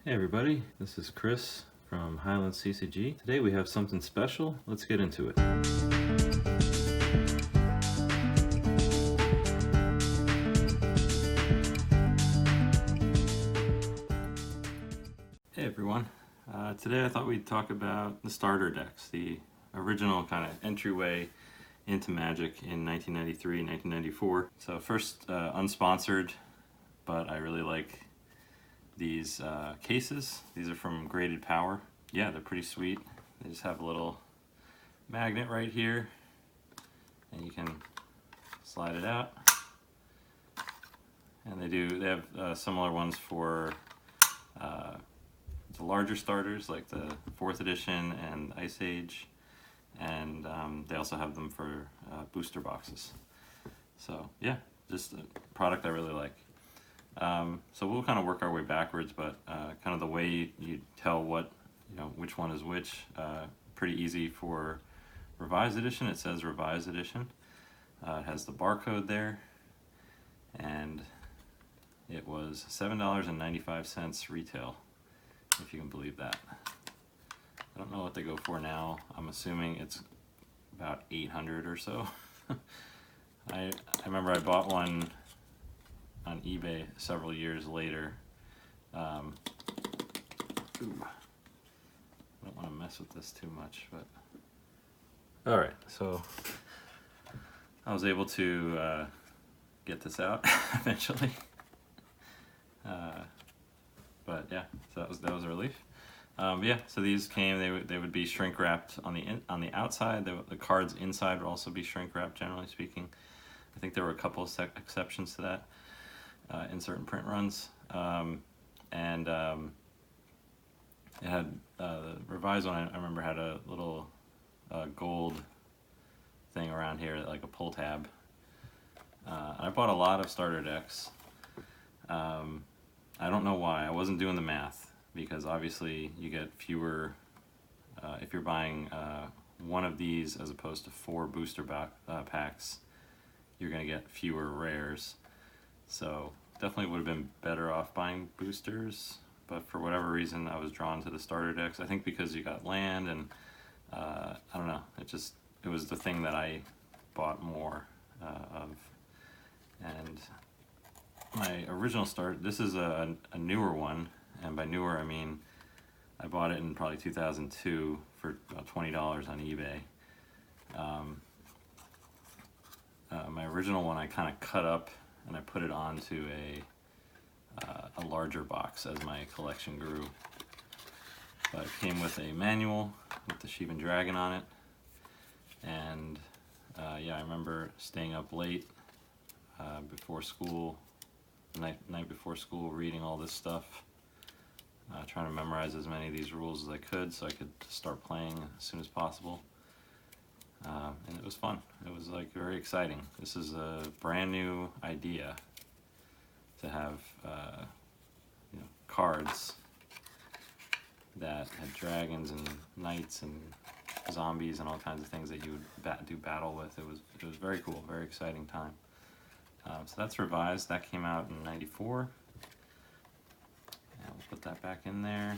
Hey everybody, this is Chris from Highland CCG. Today we have something special. Let's get into it. Hey everyone, today I thought we'd talk about the starter decks, the original kind of entryway into Magic in 1993, 1994. So first, unsponsored, but I really like these cases. These are from Graded Power. Yeah, they're pretty sweet. They just have a little magnet right here, and you can slide it out. And they have similar ones for the larger starters, like the 4th edition and Ice Age, and they also have them for booster boxes. So yeah, just a product I really like. So we'll kind of work our way backwards, but kind of the way you tell which one is which, pretty easy for Revised Edition. It says Revised Edition. It has the barcode there, and it was $7.95 retail, if you can believe that. I don't know what they go for now. I'm assuming it's about 800 or so. I remember I bought one on eBay several years later. I don't want to mess with this too much, but all right. So I was able to get this out eventually. But yeah, so that was a relief. Yeah, so these came. They would be shrink wrapped on the outside. The cards inside would also be shrink wrapped, generally speaking. I think there were a couple of exceptions to that in certain print runs. It had the revised one. I remember had a little gold thing around here, like a pull tab. I bought a lot of starter decks. I don't know why. I wasn't doing the math, because obviously you get fewer if you're buying one of these as opposed to 4 booster packs. You're going to get fewer rares. So definitely would have been better off buying boosters, but for whatever reason I was drawn to the starter decks. I think because you got land, and I don't know, it was the thing that I bought more of. And my original start, this is a newer one, and by newer I mean I bought it in probably 2002 for about $20 on eBay. My original one I kind of cut up and I put it onto a larger box as my collection grew. But it came with a manual with the Sheevan Dragon on it, and yeah, I remember staying up late before school, night before school, reading all this stuff, trying to memorize as many of these rules as I could so I could start playing as soon as possible. And it was fun. It was like very exciting. This is a brand new idea to have cards that had dragons and knights and zombies and all kinds of things that you would do battle with. It was very cool, very exciting time. So that's revised. That came out in '94. And we'll put that back in there.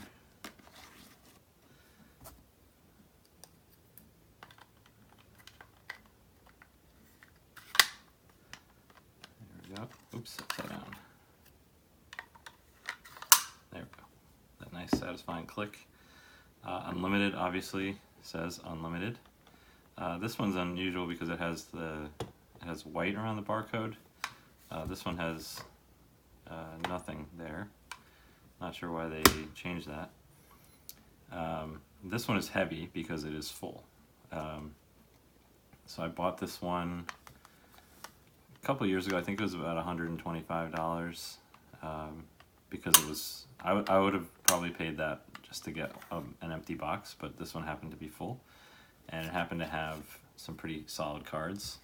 Oops, upside down. There we go. That nice satisfying click. Unlimited obviously says unlimited. This one's unusual because it has white around the barcode. This one has nothing there. Not sure why they changed that. This one is heavy because it is full. So I bought this one a couple years ago. I think it was about $125 because it was. I would have probably paid that just to get an empty box, but this one happened to be full, and it happened to have some pretty solid cards.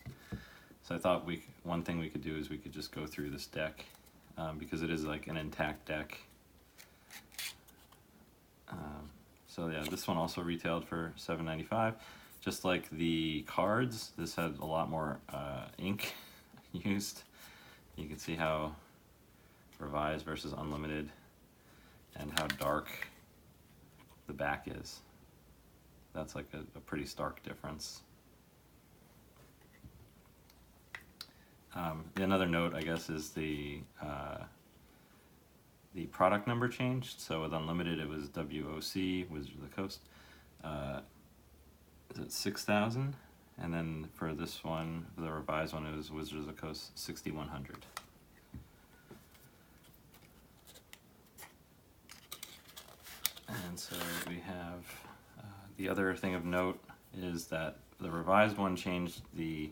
So I thought one thing we could do is we could just go through this deck because it is like an intact deck. So yeah, this one also retailed for $7.95. Just like the cards, this had a lot more ink used. You can see how revised versus unlimited and how dark the back is. That's like a pretty stark difference. Another note, I guess, is the product number changed. So with Unlimited, it was WOC, Wizards of the Coast. Is it 6,000? And then for this one, the revised one, it was Wizards of the Coast 6,100. And so we have the other thing of note is that the revised one changed the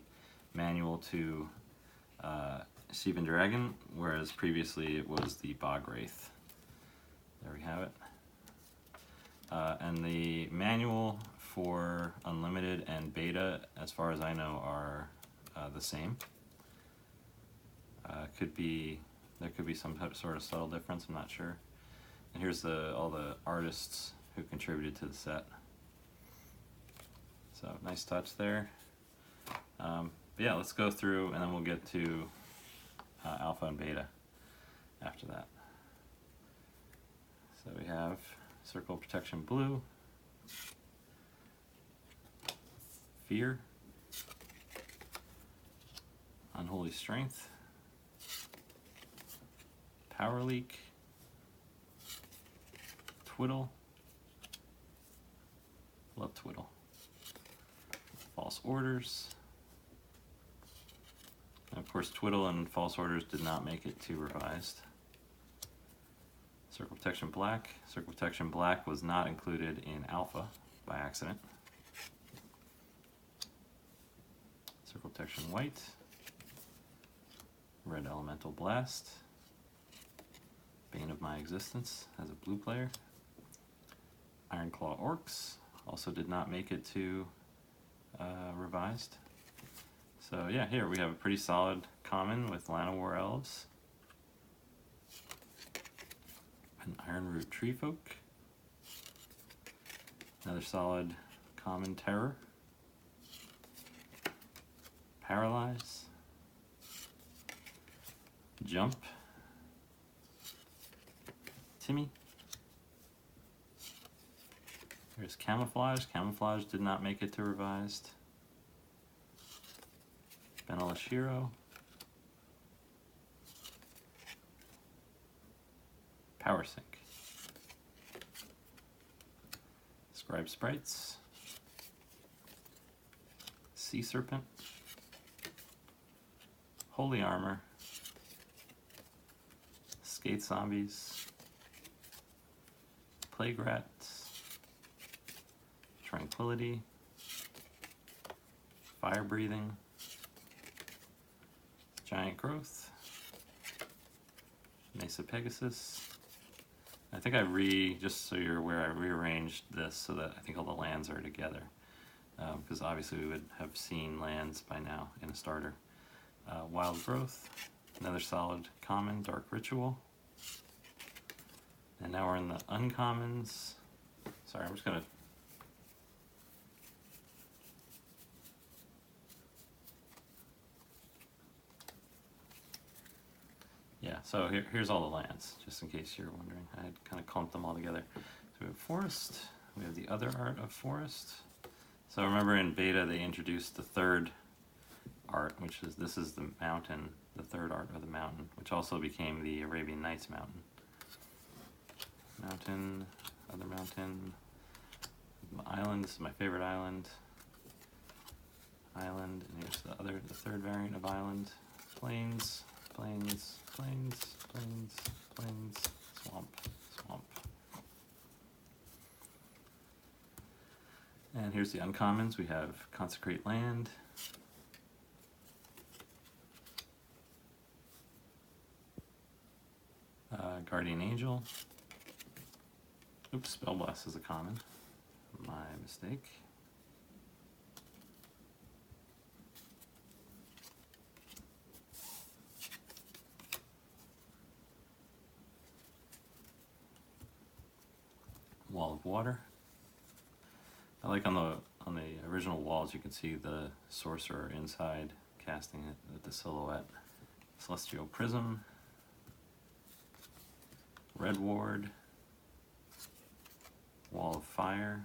manual to Steven Dragon, whereas previously it was the Bog Wraith. There we have it. And the manual for Unlimited and Beta, as far as I know, are the same. There could be some sort of subtle difference, I'm not sure. And here's all the artists who contributed to the set. So nice touch there. But yeah, let's go through and then we'll get to Alpha and Beta after that. So we have Circle of Protection Blue, Fear, Unholy Strength, Power Leak, Twiddle, love Twiddle, False Orders, and of course Twiddle and False Orders did not make it to revised. Circle Protection Black. Circle Protection Black was not included in Alpha by accident. Circle Protection White. Red Elemental Blast. Bane of My Existence as a blue player. Ironclaw Orcs also did not make it to revised. So yeah, here we have a pretty solid common with Llanowar Elves. An Ironroot Treefolk. Another solid common Terror. Paralyze. Jump. Timmy. There's Camouflage. Camouflage did not make it to revised. Benelish Hero. Power Sync. Scribe Sprites. Sea Serpent. Holy Armor. Skate Zombies. Plague Rats. Tranquility. Fire Breathing. Giant Growth. Mesa Pegasus. I think just so you're aware, I rearranged this so that I think all the lands are together. Because obviously we would have seen lands by now in a starter. Wild Growth, another solid common, Dark Ritual. And now we're in the uncommons. Sorry, I'm just gonna... Yeah, so here's all the lands, just in case you're wondering. I had kind of clumped them all together. So we have Forest, we have the other art of Forest. So remember in Beta they introduced the third art, which is, this is the mountain, the third art of the mountain, which also became the Arabian Nights mountain. Mountain, other mountain, island, this is my favorite island. Island, and here's the third variant of island. Plains, plains, plains, plains, plains, swamp, swamp. And here's the uncommons. We have Consecrate Land, Guardian Angel. Oops, Spellblast is a common. My mistake. Wall of Water. I like on the original walls you can see the sorcerer inside casting it with the silhouette. Celestial Prism. Red Ward. fire.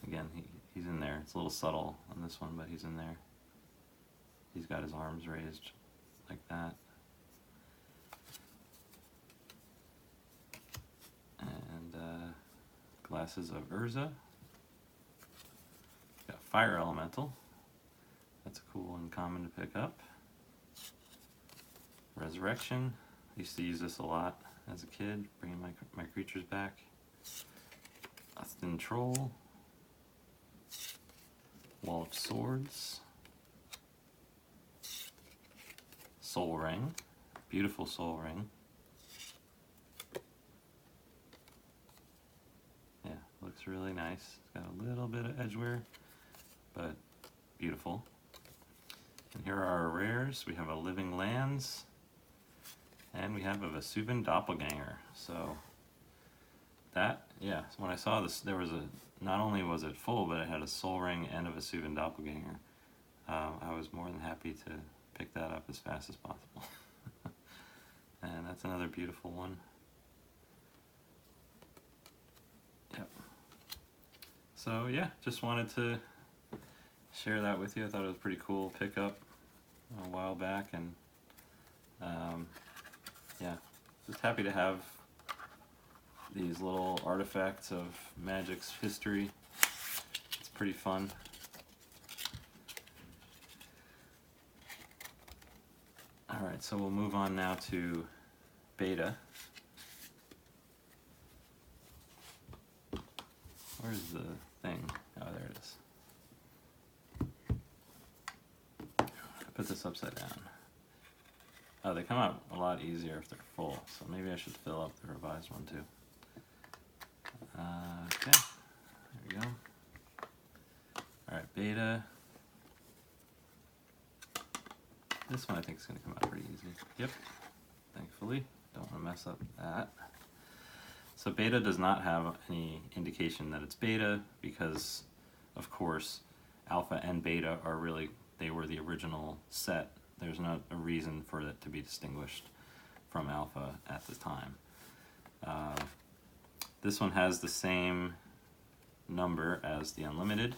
Again, he's in there. It's a little subtle on this one, but he's in there. He's got his arms raised like that. And Glasses of Urza. Got Fire Elemental. That's a cool and common to pick up. Resurrection. I used to use this a lot as a kid, bringing my creatures back. A Thin Troll. Wall of Swords. Soul Ring. Beautiful Soul Ring. Yeah, looks really nice. It's got a little bit of edge wear, but beautiful. And here are our rares. We have a Living Lands, and we have a Vesuvan Doppelganger. So that, yeah, when I saw this, there was not only was it full, but it had a Soul Ring and a Vesuvan Doppelganger. I was more than happy to pick that up as fast as possible. And that's another beautiful one. Yep. So yeah, just wanted to share that with you. I thought it was a pretty cool pickup a while back, and yeah, just happy to have these little artifacts of Magic's history. It's pretty fun. Alright, so we'll move on now to Beta. Where's the thing? Oh, there it is. I put this upside down. Oh, they come out a lot easier if they're full, so maybe I should fill up the revised one too. Okay, there we go. Alright, Beta. This one I think is going to come out pretty easy. Yep, thankfully. Don't want to mess up that. So Beta does not have any indication that it's Beta because, of course, Alpha and Beta are really, they were the original set. There's not a reason for it to be distinguished from Alpha at the time. This one has the same number as the Unlimited,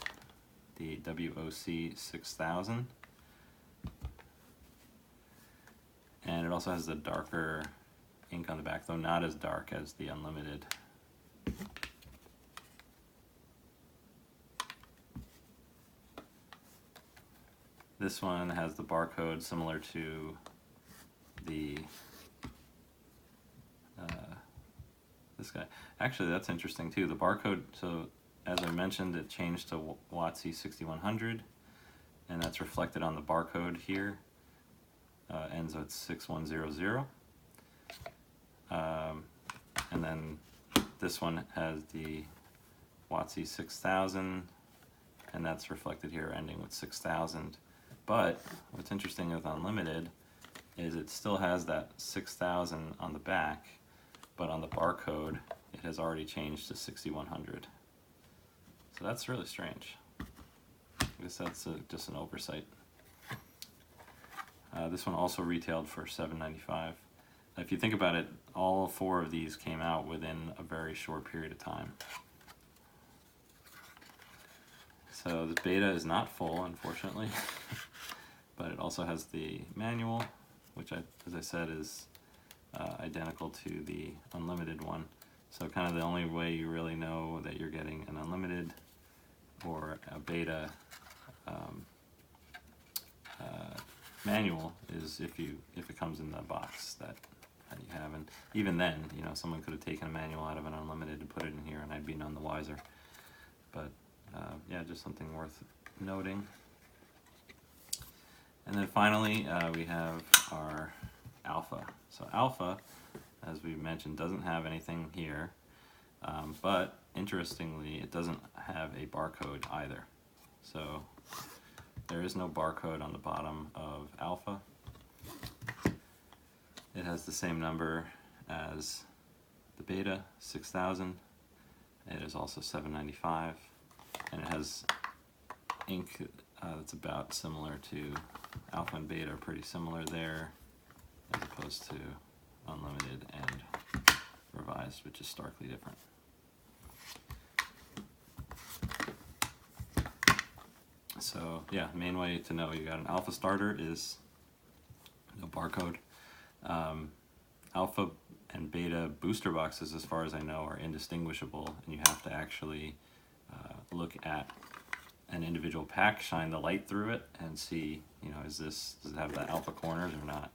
the WOC 6000. And it also has the darker ink on the back, though not as dark as the Unlimited. This one has the barcode similar to the this guy. Actually, that's interesting too. The barcode, so as I mentioned, it changed to WOC 6100, and that's reflected on the barcode here. Ends at 6100. And then this one has the WOC 6000, and that's reflected here, ending with 6000. But what's interesting with Unlimited is it still has that 6000 on the back, but on the barcode it has already changed to 6100. So that's really strange. I guess that's just an oversight. This one also retailed for $7.95. If you think about it, all four of these came out within a very short period of time. So the Beta is not full, unfortunately, but it also has the manual, which, as I said, is identical to the Unlimited one. So kind of the only way you really know that you're getting an Unlimited or a Beta manual is if it comes in the box that you have. And even then, you know, someone could have taken a manual out of an Unlimited and put it in here, and I'd be none the wiser. But yeah, just something worth noting. And then finally, we have our Alpha. So Alpha, as we mentioned, doesn't have anything here, but interestingly, it doesn't have a barcode either. So there is no barcode on the bottom of Alpha. It has the same number as the Beta, 6000. It is also $7.95, and it has ink that's about similar to Alpha and Beta, are pretty similar there, as opposed to Unlimited and Revised, which is starkly different. So yeah, main way to know you got an alpha starter is no barcode. Alpha and beta booster boxes, as far as I know, are indistinguishable, and you have to actually look at an individual pack, shine the light through it, and see, you know, does it have the alpha corners or not?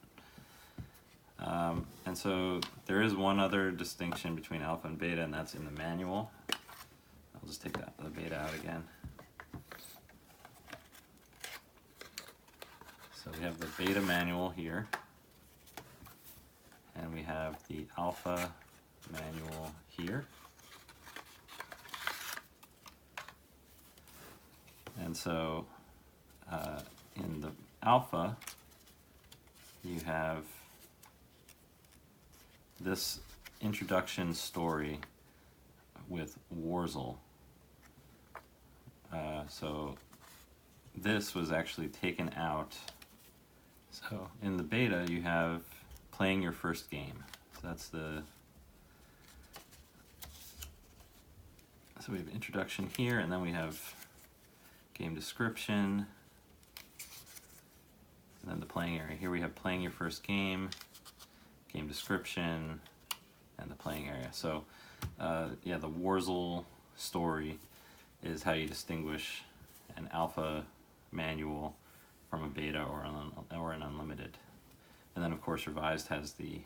And so there is one other distinction between alpha and beta, and that's in the manual. I'll just take the beta out again. So we have the beta manual here, and we have the alpha manual here. And so in the alpha, you have this introduction story with Wurzel. So this was actually taken out. So in the beta, you have playing your first game. So that's so we have introduction here, and then we have game description, and then the playing area. Here we have playing your first game, game description, and the playing area. So yeah, the Wurzel story is how you distinguish an alpha manual from a beta or an unlimited. And then of course revised has the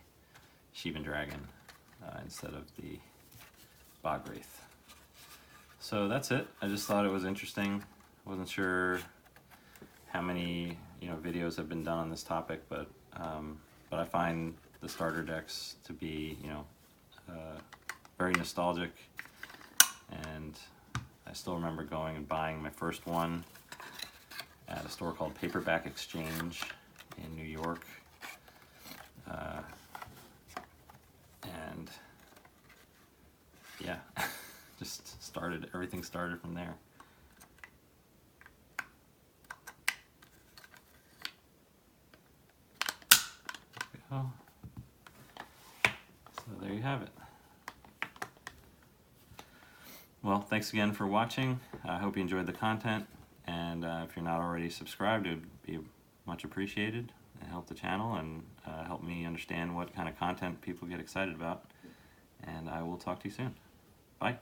Sheevan Dragon instead of the Bogwraith. So that's it. I just thought it was interesting. Wasn't sure how many videos have been done on this topic, but I find the starter decks to be very nostalgic, and I still remember going and buying my first one at a store called Paperback Exchange in New York, and yeah, just everything started from there. Oh, so there you have it. Well, thanks again for watching. I hope you enjoyed the content, and if you're not already subscribed, it would be much appreciated and help the channel and help me understand what kind of content people get excited about. And I will talk to you soon. Bye.